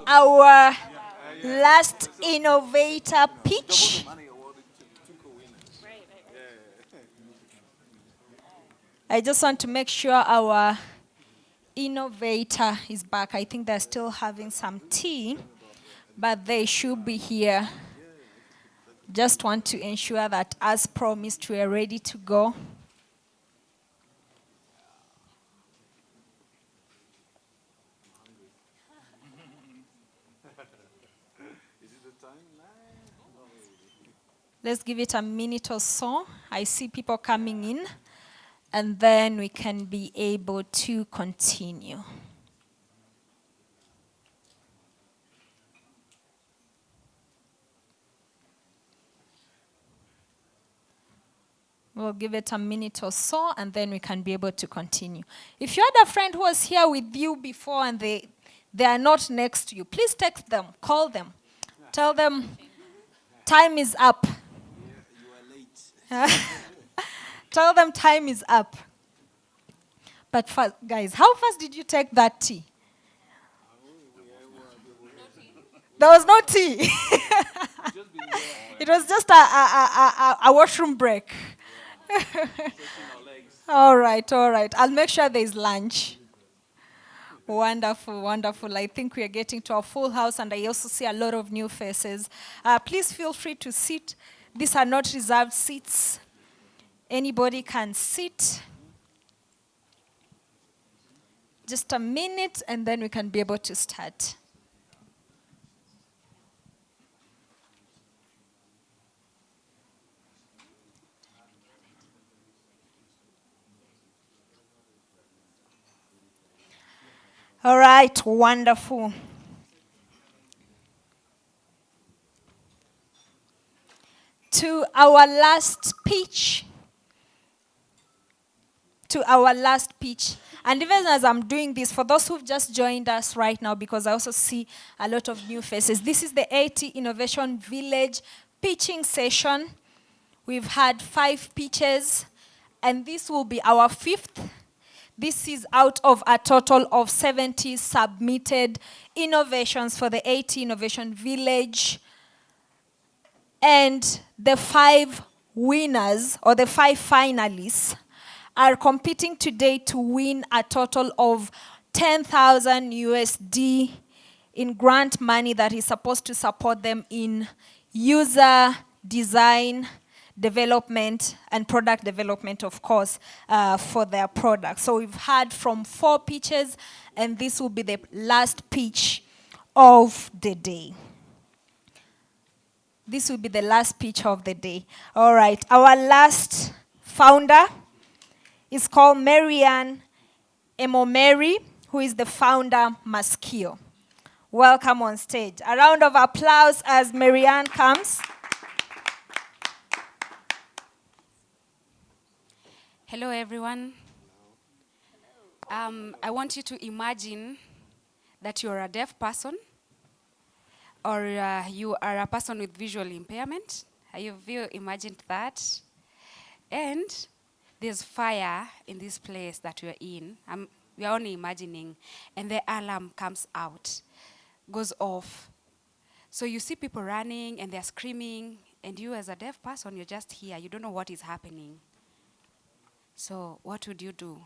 our last innovator pitch. I just want to make sure our innovator is back. I think they're still having some tea, but they should be here. Just want to ensure that, as promised, we are ready to go. Let's give it a minute or so. I see people coming in, and then we can be able to continue. We'll give it a minute or so, and then we can be able to continue. If you had a friend who was here with you before and they are not next to you, please text them, call them, tell them time is up. You are late. Tell them time is up. But first, guys, how fast did you take that tea? There was no tea. It was just a washroom break. All right. I'll make sure there's lunch. Wonderful. I think we are getting to a full house, and I also see a lot of new faces. Please feel free to sit. These are not reserved seats. Anybody can sit. Just a minute, and then we can be able to start. All right, wonderful. To our last pitch. And even as I'm doing this, for those who've just joined us right now, because I also see a lot of new faces, this is the AT Innovation Village pitching session. We've had 5 pitches, and this will be our 5th. This is out of a total of 70 submitted innovations for the AT Innovation Village. And the 5 winners, or the 5 finalists, are competing today to win a total of 10,000 USD in grant money that is supposed to support them in user design, development, and product development, of course, for their products. So we've had from 4 pitches, and this will be the last pitch of the day. This will be the last pitch of the day. All right, our last founder is called Marianne Emomeri, who is the founder, Maskio. Welcome on stage. A round of applause as Marianne comes. Hello, everyone. I want you to imagine that you're a deaf person, or you are a person with visual impairment. Have you imagined that? And there's fire in this place that we're in. We're only imagining. And the alarm comes out, goes off. So you see people running and they're screaming, and you as a deaf person, you're just here. You don't know what is happening. So what would you do?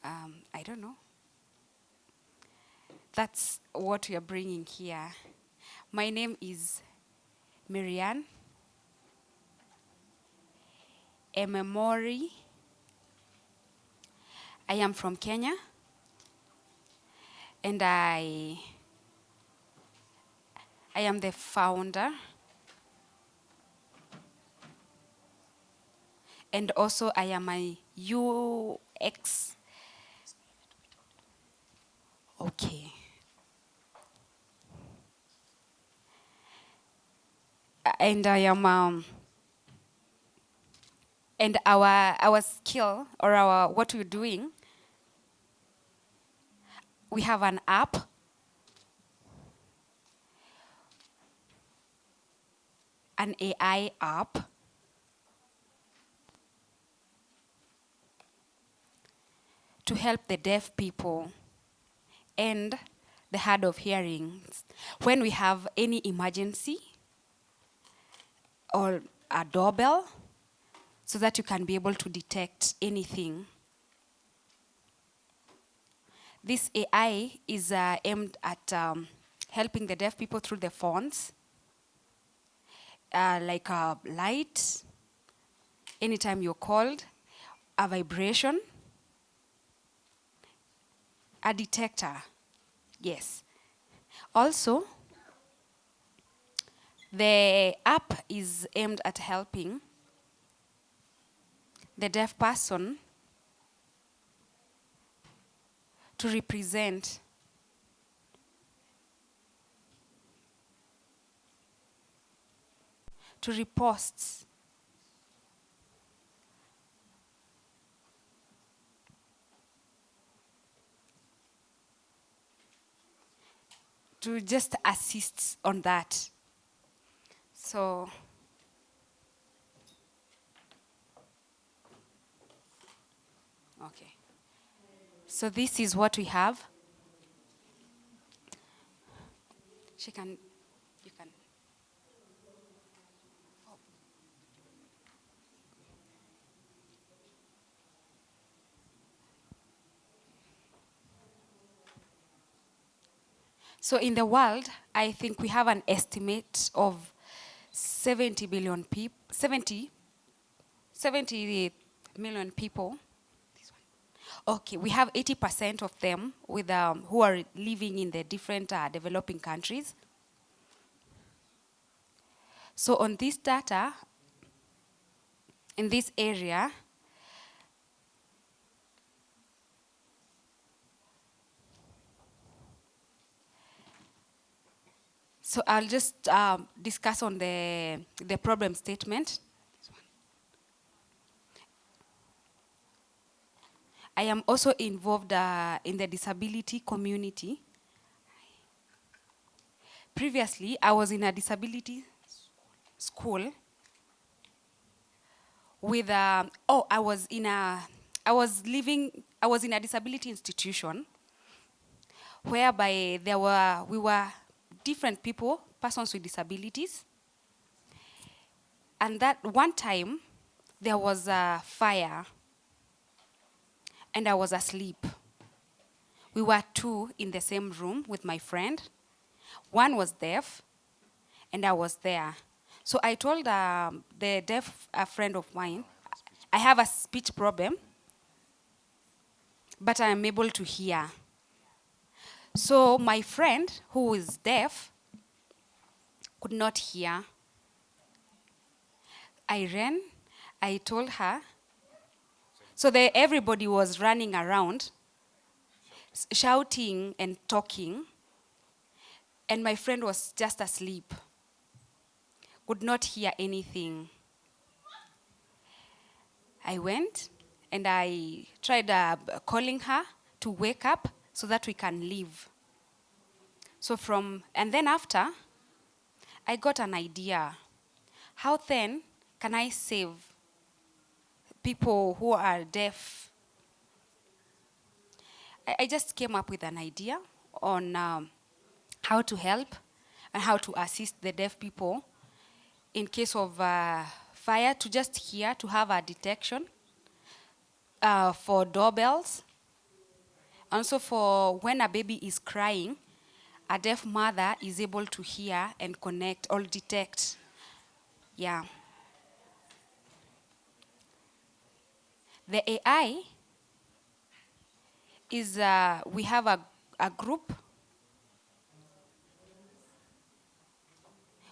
I don't know. That's what we are bringing here. My name is Marianne Emomeri. I am from Kenya, and I am the founder, and also I am a UX. Okay. And I am and our skill, or what we're doing, we have an app. An AI app to help the deaf people and the hard of hearing when we have any emergency or a doorbell, so that you can be able to detect anything. This AI is aimed at helping the deaf people through the phones, like a light, anytime you're called, a vibration, a detector, yes. Also, the app is aimed at helping the deaf person to represent to repost to just assist on that. So okay. So this is what we have. You can. So in the world, I think we have an estimate of 70 billion people, 70 million people. Okay, we have 80% of them with who are living in the different developing countries. So on this data, in this area, so I'll just discuss on the problem statement. I am also involved in the disability community. Previously, I was in a disability school with I was in a disability institution whereby we were different people, persons with disabilities. And that one time there was a fire and I was asleep. We were two in the same room with my friend. One was deaf and I was there. So I told the deaf friend of mine, I have a speech problem, but I am able to hear. So my friend, who is deaf, could not hear. I ran, I told her. So everybody was running around, shouting and talking, and my friend was just asleep, could not hear anything. I went and I tried calling her to wake up so that we can leave. So and then after, I got an idea. How then can I save people who are deaf? I just came up with an idea on how to help and how to assist the deaf people in case of fire, to just hear, to have a detection for doorbells. Also for when a baby is crying, a deaf mother is able to hear and connect or detect. Yeah. The AI is, we have a group.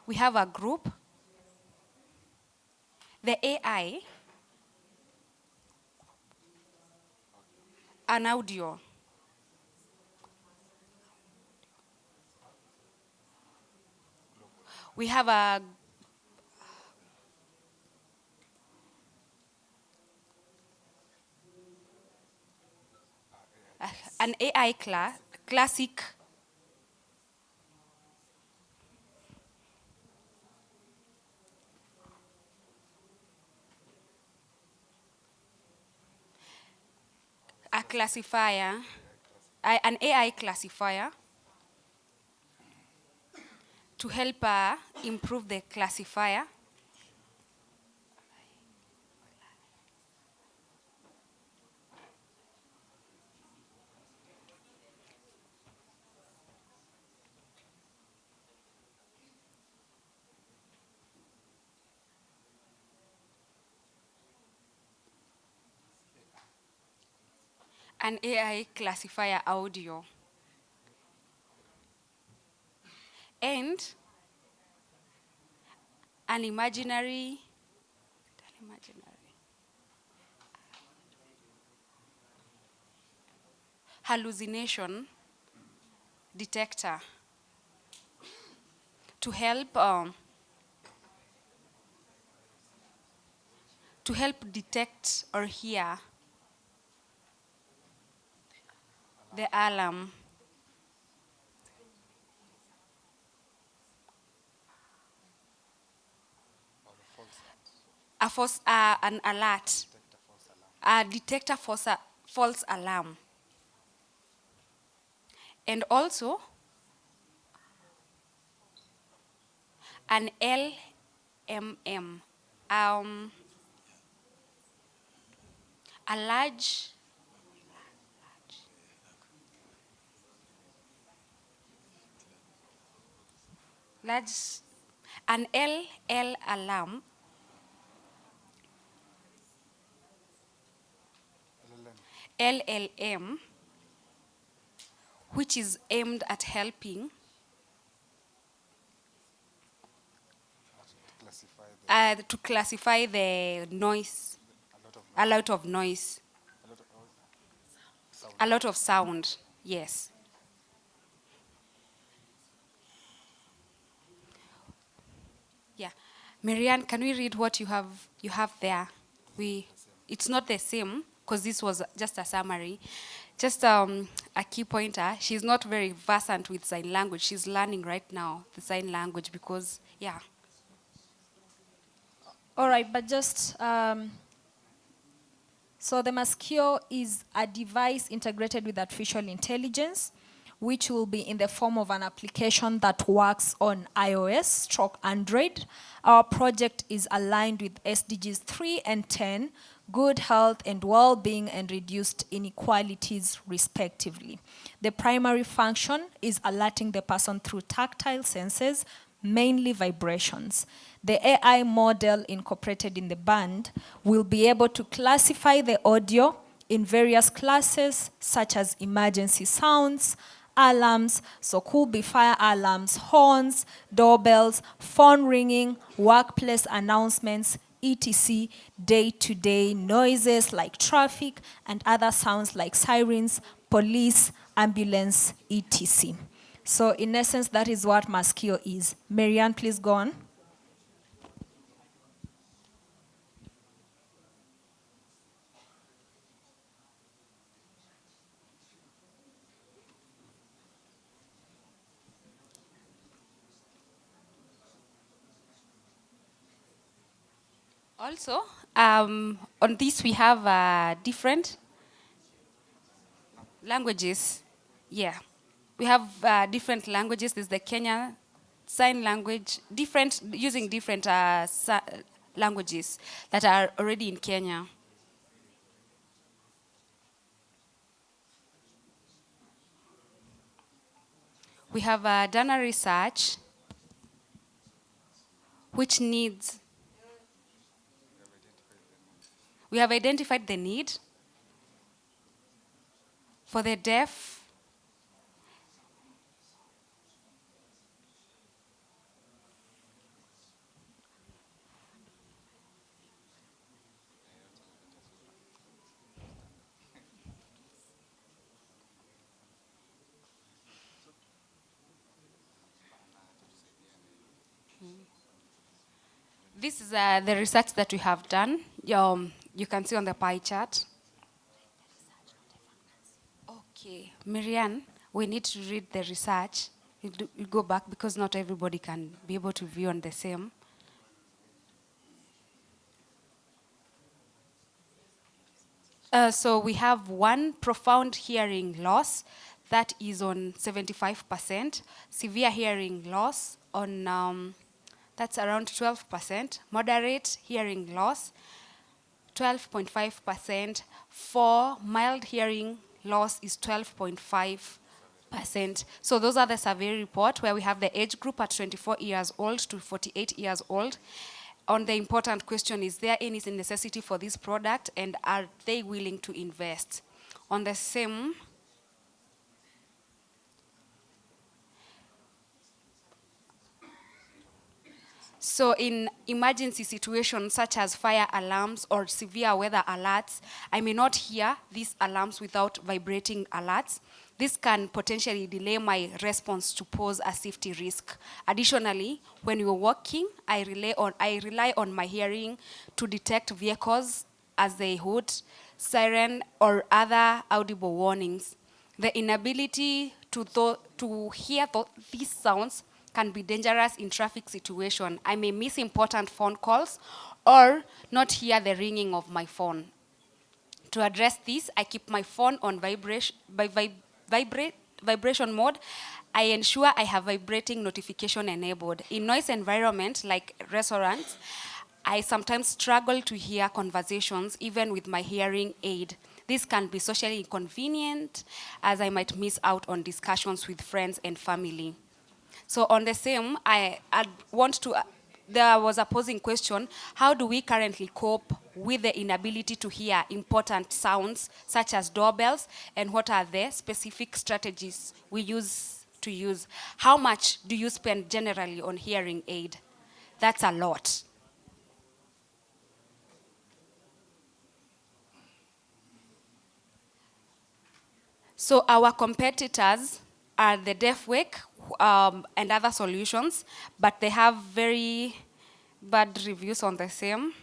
We have a group. The AI, an audio. We have an AI classic. A classifier, an AI classifier. to help improve the classifier. An AI classifier audio. And an imaginary hallucination detector to help detect or hear the alarm. An alert. Detect a false alarm. And also an LMM, a large, an LL alarm, LLM, which is aimed at helping to classify the noise, a lot of noise, a lot of sound, yes. Yeah. Marianne, can we read what you have there? It's not the same, because this was just a summary. Just a key pointer, she's not very versant with sign language. She's learning right now the sign language because, yeah. All right, but just, so the Maskio is a device integrated with artificial intelligence, which will be in the form of an application that works on iOS/Android. Our project is aligned with SDGs 3 and 10, good health and well-being and reduced inequalities respectively. The primary function is alerting the person through tactile senses, mainly vibrations. The AI model incorporated in the band will be able to classify the audio in various classes, such as emergency sounds, alarms, so could be fire alarms, horns, doorbells, phone ringing, workplace announcements, etc., day-to-day noises like traffic and other sounds like sirens, police, ambulance, etc. So in essence, that is what Maskio is. Marianne, please go on. Also, on this we have different languages. Yeah. We have different languages. There's the Kenya sign language, using different languages that are already in Kenya. We have done a research which needs, we have identified the need for the deaf, this is the research that we have done. You can see on the pie chart. Okay, Marianne, we need to read the research. You go back because not everybody can be able to view on the same. So we have one profound hearing loss that is on 75%. Severe hearing loss on, that's around 12%. Moderate hearing loss, 12.5%. For mild hearing loss is 12.5%. So those are the survey report where we have the age group at 24 years old to 48 years old. On the important question, is there any necessity for this product and are they willing to invest? On the same, so in emergency situations such as fire alarms or severe weather alerts, I may not hear these alarms without vibrating alerts. This can potentially delay my response to pose a safety risk. Additionally, when you're walking, I rely on my hearing to detect vehicles as they hoot, siren, or other audible warnings. The inability to hear these sounds can be dangerous in traffic situation. I may miss important phone calls or not hear the ringing of my phone. To address this, I keep my phone on vibration mode. I ensure I have vibrating notification enabled. In noise environment like restaurants, I sometimes struggle to hear conversations even with my hearing aid. This can be socially inconvenient as I might miss out on discussions with friends and family. So on the same, there was a posing question, how do we currently cope with the inability to hear important sounds such as doorbells, and what are the specific strategies we use? How much do you spend generally on hearing aid? That's a lot. So our competitors are the DeafWake and other solutions, but they have very bad reviews on the same.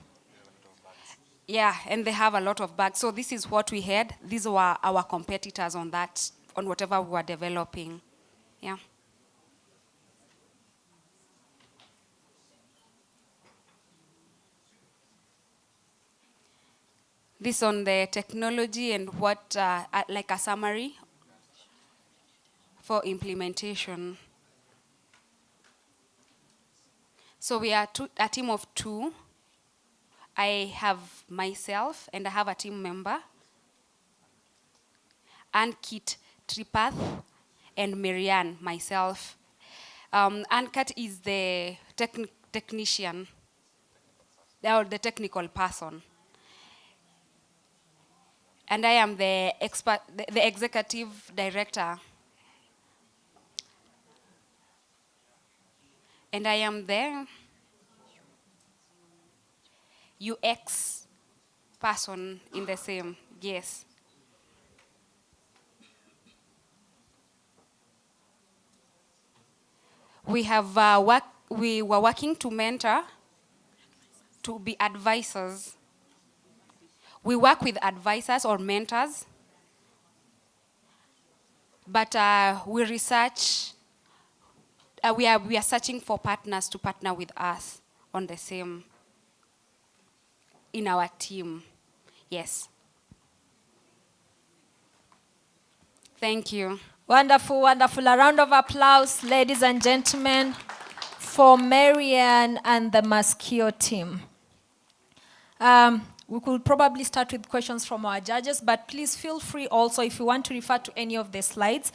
Yeah, and they have a lot of bugs. So this is what we had. These were our competitors on that, on whatever we were developing. Yeah. This on the technology and what, like a summary for implementation. So we are a team of 2. I have myself and I have a team member, Ankit Tripath and Marianne, myself. Ankit is the technician, or the technical person. And I am the executive director. And I am the UX person in the same, yes. We were working to mentor, to be advisors. We work with advisors or mentors, but we research. We are searching for partners to partner with us on the same, in our team. Yes. Thank you. Wonderful, wonderful. A round of applause, ladies and gentlemen, for Marianne and the Maskio team. We could probably start with questions from our judges, but please feel free also, if you want to refer to any of the slides,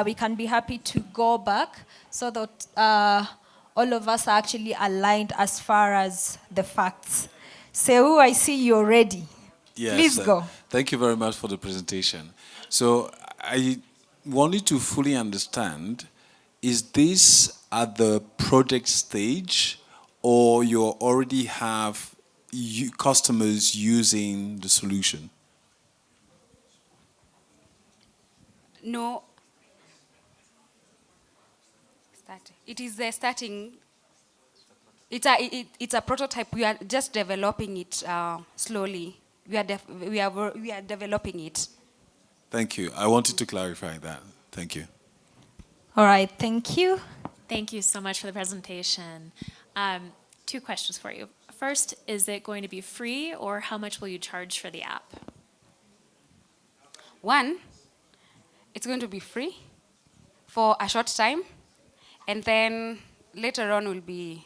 we can be happy to go back so that all of us are actually aligned as far as the facts. Seu, I see you're ready. Yes, Please go. Thank you very much for the presentation. So I wanted to fully understand, is this at the project stage or you already have customers using the solution? No. It is the starting. It's a prototype. We are just developing it slowly. We are developing it. Thank you. I wanted to clarify that. Thank you. All right, thank you. Thank you so much for the presentation. 2 questions for you. First, is it going to be free, or how much will you charge for the app? One, it's going to be free for a short time, and then later on we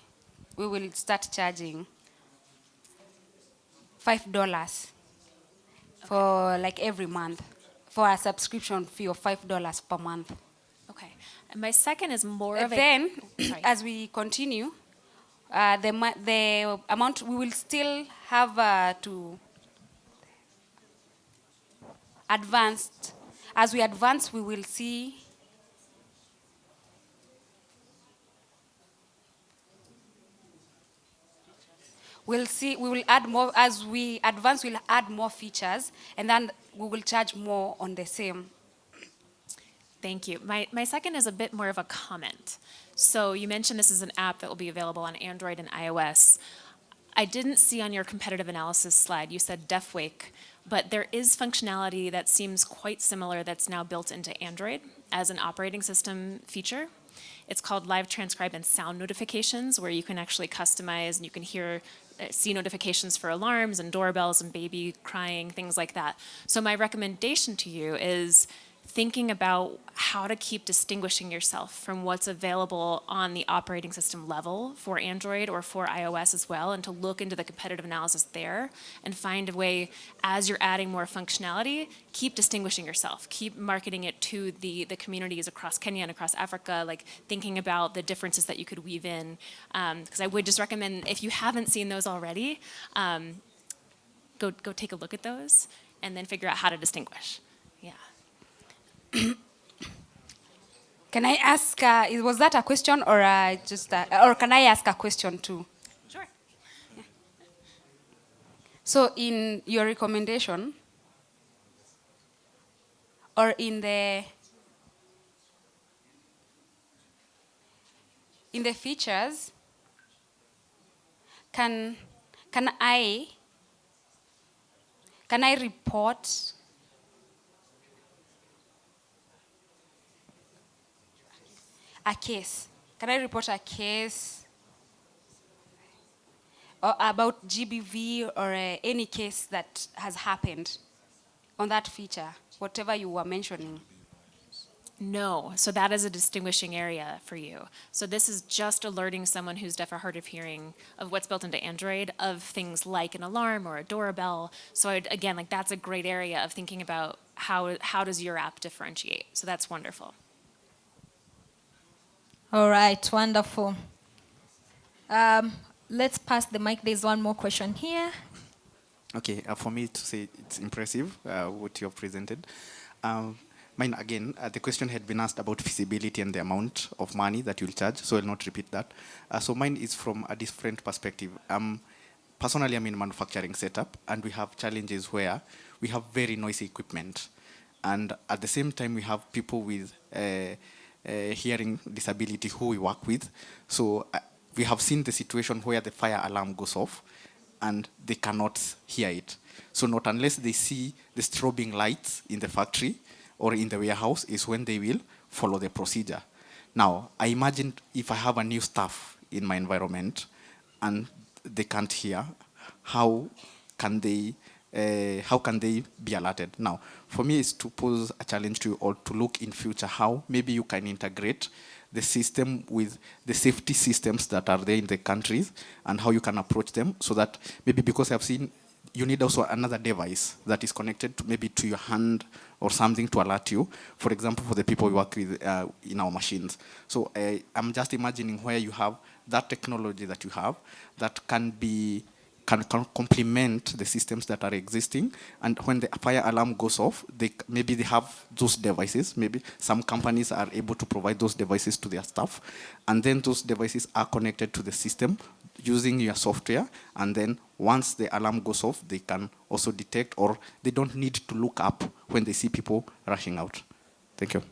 will start charging $5 for like every month, for a subscription fee of $5 per month. Okay. And my second is more of a... Then, Sorry. as we continue, the amount we will still have to advance. As we advance, we will see we will add more. As we advance, we'll add more features, and then we will charge more on the same. Thank you. My second is a bit more of a comment. So you mentioned this is an app that will be available on Android and iOS. I didn't see on your competitive analysis slide, you said DeafWake, but there is functionality that seems quite similar that's now built into Android as an operating system feature. It's called Live Transcribe and Sound Notifications, where you can actually customize and you can see notifications for alarms and doorbells and baby crying, things like that. So my recommendation to you is thinking about how to keep distinguishing yourself from what's available on the operating system level for Android or for iOS as well, and to look into the competitive analysis there and find a way, as you're adding more functionality, keep distinguishing yourself, keep marketing it to the communities across Kenya and across Africa, like thinking about the differences that you could weave in. Because I would just recommend, if you haven't seen those already, go take a look at those and then figure out how to distinguish. Yeah. Can I ask, was that a question or or can I ask a question too? Sure. Yeah. So in your recommendation, or in the features, can I report a case? Can I report a case or about GBV or any case that has happened on that feature, whatever you were mentioning? No, so that is a distinguishing area for you. So this is just alerting someone who's deaf or hard of hearing of what's built into Android, of things like an alarm or a doorbell. So again, like that's a great area of thinking about how does your app differentiate. So that's wonderful. All right, wonderful. Let's pass the mic. There's one more question here. Okay, for me to say it's impressive what you have presented. Mine again, the question had been asked about feasibility and the amount of money that you'll charge, so I'll not repeat that. So mine is from a different perspective. Personally, I'm in manufacturing setup, and we have challenges where we have very noisy equipment, and at the same time we have people with hearing disability who we work with. So we have seen the situation where the fire alarm goes off and they cannot hear it. So not unless they see the strobing lights in the factory or in the warehouse is when they will follow the procedure. Now, I imagine if I have a new staff in my environment and they can't hear, how can they be alerted? Now, for me, it's to pose a challenge to you all to look in future how maybe you can integrate the system with the safety systems that are there in the countries and how you can approach them, so that maybe, because I've seen you need also another device that is connected to maybe to your hand or something to alert you. For example, for the people we work with in our machines. So I'm just imagining where you have that technology that you have that can complement the systems that are existing, and when the fire alarm goes off, maybe they have those devices. Maybe some companies are able to provide those devices to their staff, and then those devices are connected to the system using your software, and then once the alarm goes off, they can also detect, or they don't need to look up when they see people rushing out. Thank you.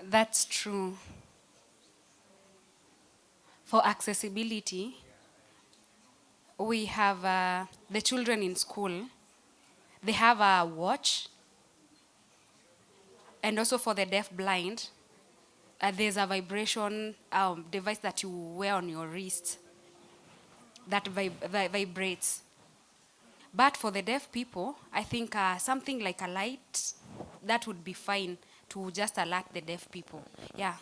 That's true. For accessibility, we have the children in school, they have a watch, and also for the deaf blind, there's a vibration device that you wear on your wrist that vibrates. But for the deaf people, I think something like a light that would be fine to just alert the deaf people. Yeah.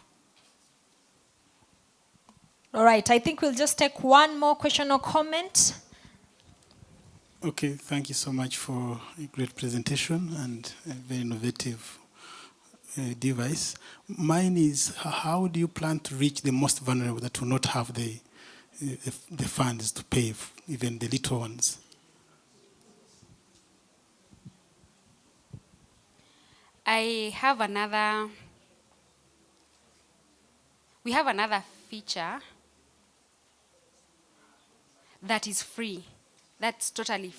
All right, I think we'll just take one more question or comment. Okay, thank you so much for a great presentation and a very innovative device. Mine is, how do you plan to reach the most vulnerable that will not have the funds to pay, even the little ones? We have another feature that is free. That's totally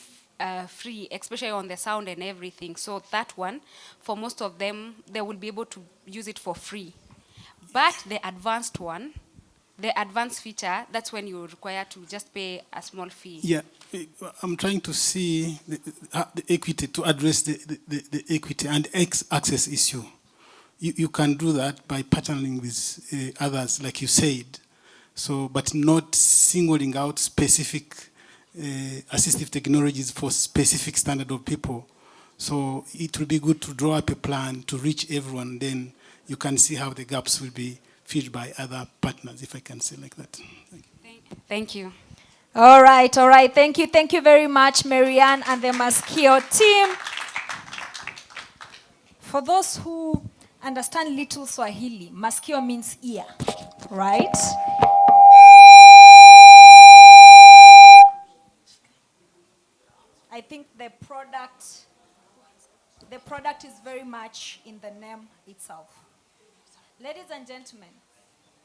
free, especially on the sound and everything. So that one, for most of them, they will be able to use it for free. But the advanced one, the advanced feature, that's when you require to just pay a small fee. Yeah, I'm trying to see the equity, to address the equity and access issue. You can do that by partnering with others, like you said. So, but not singling out specific assistive technologies for specific standard of people. So it will be good to draw up a plan to reach everyone. Then you can see how the gaps will be filled by other partners, if I can say like that. Thank you. All right, all right. Thank you very much, Marianne and the Maskio team. For those who understand little Swahili, Maskio means ear, right? I think the product is very much in the name itself. Ladies and gentlemen,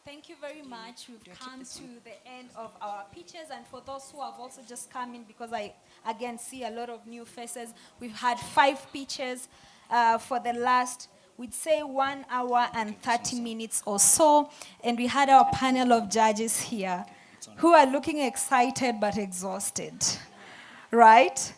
thank you very much. We've come to the end of our pitches, and for those who have also just come in, because I again see a lot of new faces, we've had 5 pitches for the last, we'd say 1 hour and 30 minutes or so, and we had our panel of judges here who are looking excited but exhausted. Right?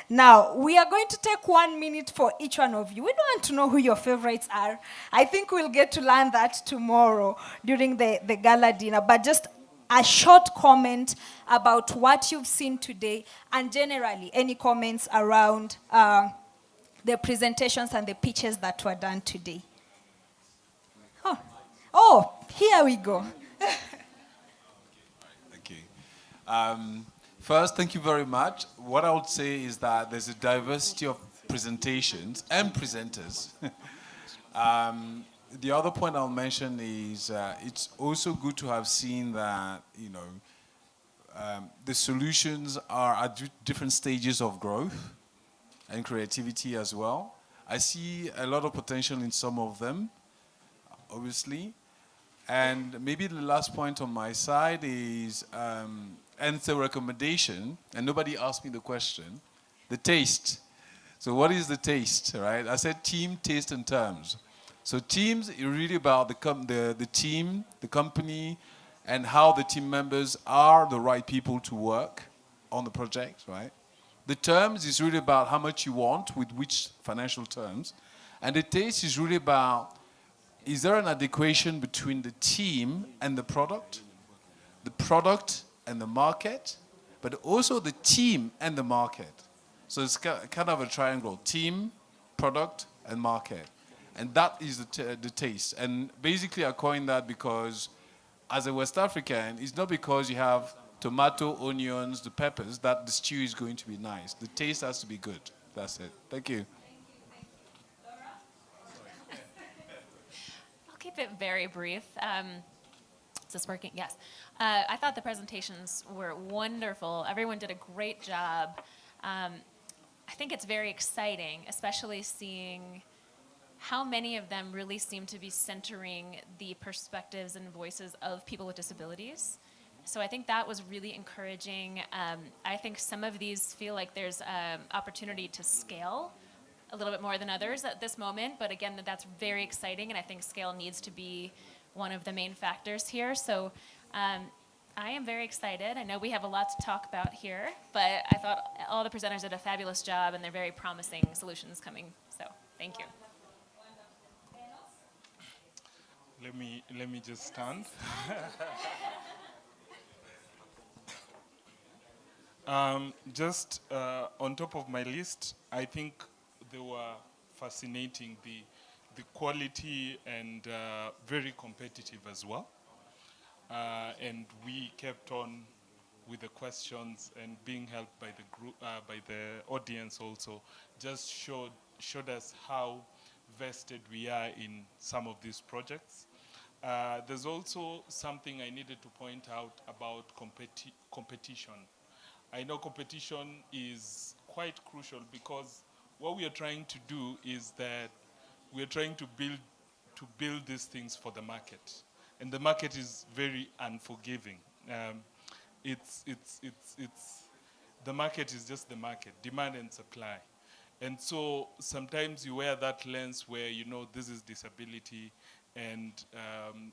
Now, we are going to take 1 minute for each one of you. We don't want to know who your favorites are. I think we'll get to learn that tomorrow during the gala dinner. But just a short comment about what you've seen today, and generally any comments around the presentations and the pitches that were done today. Oh, here we go. Thank you. First, thank you very much. What I would say is that there's a diversity of presentations and presenters. The other point I'll mention is it's also good to have seen that, the solutions are at different stages of growth and creativity as well. I see a lot of potential in some of them, obviously. And maybe the last point on my side is, and it's a recommendation, and nobody asked me the question, the taste. So what is the taste, right? I said team, taste, and terms. So teams is really about the team, the company, and how the team members are the right people to work on the project, right? The terms is really about how much you want with which financial terms. And the taste is really about, is there an adequation between the team and the product and the market, but also the team and the market? So it's kind of a triangle: team, product, and market. And that is the taste. And basically I coined that because as a West African, it's not because you have tomato, onions, the peppers, that the stew is going to be nice. The taste has to be good. That's it. Thank you. I'll keep it very brief. Is this working? Yes. I thought the presentations were wonderful. Everyone did a great job. I think it's very exciting, especially seeing how many of them really seem to be centering the perspectives and voices of people with disabilities. So I think that was really encouraging. I think some of these feel like there's opportunity to scale a little bit more than others at this moment, but again, that's very exciting, and I think scale needs to be one of the main factors here. So I am very excited. I know we have a lot to talk about here, but I thought all the presenters did a fabulous job, and they're very promising solutions coming. So thank you. Let me just stand. Just on top of my list, I think there were fascinating, the quality, and very competitive as well. And we kept on with the questions, and being helped by the group, by the audience also, just showed us how vested we are in some of these projects. There's also something I needed to point out about competition. I know competition is quite crucial, because what we are trying to do is that we are trying to build these things for the market, and the market is very unforgiving. The market is just the market, demand and supply. And so sometimes you wear that lens where you know this is disability, and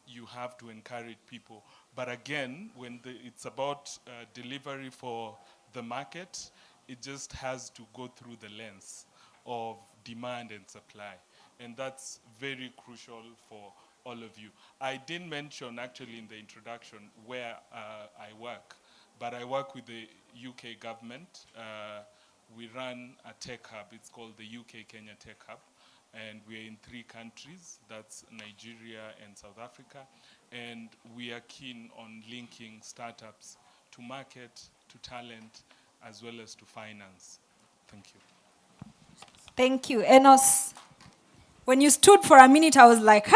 you have to encourage people. But again, when it's about delivery for the market, it just has to go through the lens of demand and supply. And that's very crucial for all of you. I didn't mention actually in the introduction where I work, but I work with the UK government. We run a tech hub. It's called the UK Kenya Tech Hub. And we're in 3 countries, that's Nigeria and South Africa. And we are keen on linking startups to market, to talent, as well as to finance. Thank you. Thank you. Enos, when you stood for a minute, I was like,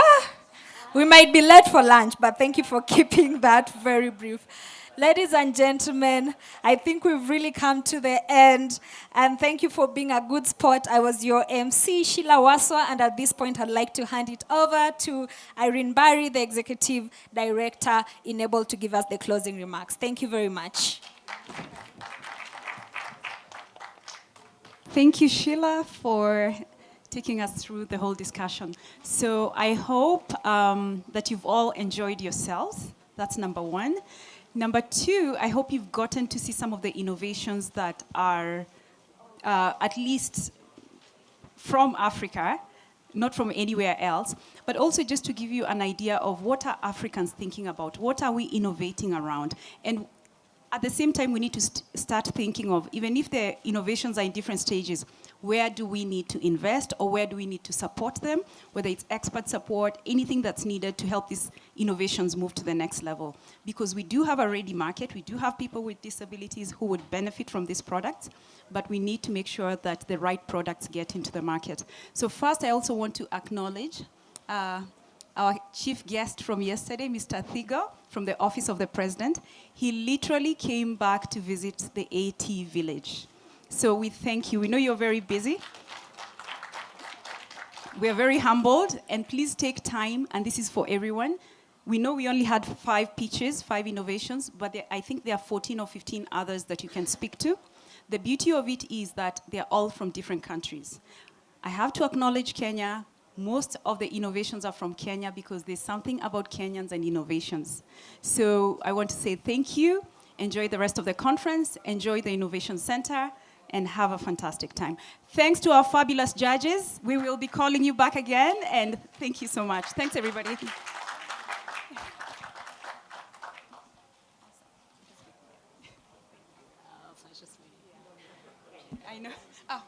we might be late for lunch, but thank you for keeping that very brief. Ladies and gentlemen, I think we've really come to the end, and thank you for being a good sport. I was your MC, Sheila Waswa, and at this point, I'd like to hand it over to Irene Barry, the Executive Director, Enable, to give us the closing remarks. Thank you very much. Thank you, Sheila, for taking us through the whole discussion. So I hope that you've all enjoyed yourselves. That's number 1. Number 2, I hope you've gotten to see some of the innovations that are at least from Africa, not from anywhere else, but also just to give you an idea of what are Africans thinking about, what are we innovating around. And at the same time, we need to start thinking of, even if the innovations are in different stages, where do we need to invest, or where do we need to support them, whether it's expert support, anything that's needed to help these innovations move to the next level. Because we do have a ready market, we do have people with disabilities who would benefit from these products, but we need to make sure that the right products get into the market. So first, I also want to acknowledge our chief guest from yesterday, Mr. Thigo, from the Office of the President. He literally came back to visit the AT village. So we thank you. We know you're very busy. We are very humbled, and please take time, and this is for everyone. We know we only had 5 pitches, 5 innovations, but I think there are 14 or 15 others that you can speak to. The beauty of it is that they're all from different countries. I have to acknowledge Kenya. Most of the innovations are from Kenya because there's something about Kenyans and innovations. So I want to say thank you. Enjoy the rest of the conference. Enjoy the Innovation Center, and have a fantastic time. Thanks to our fabulous judges. We will be calling you back again, and thank you so much. Thanks, everybody. I know. Oh.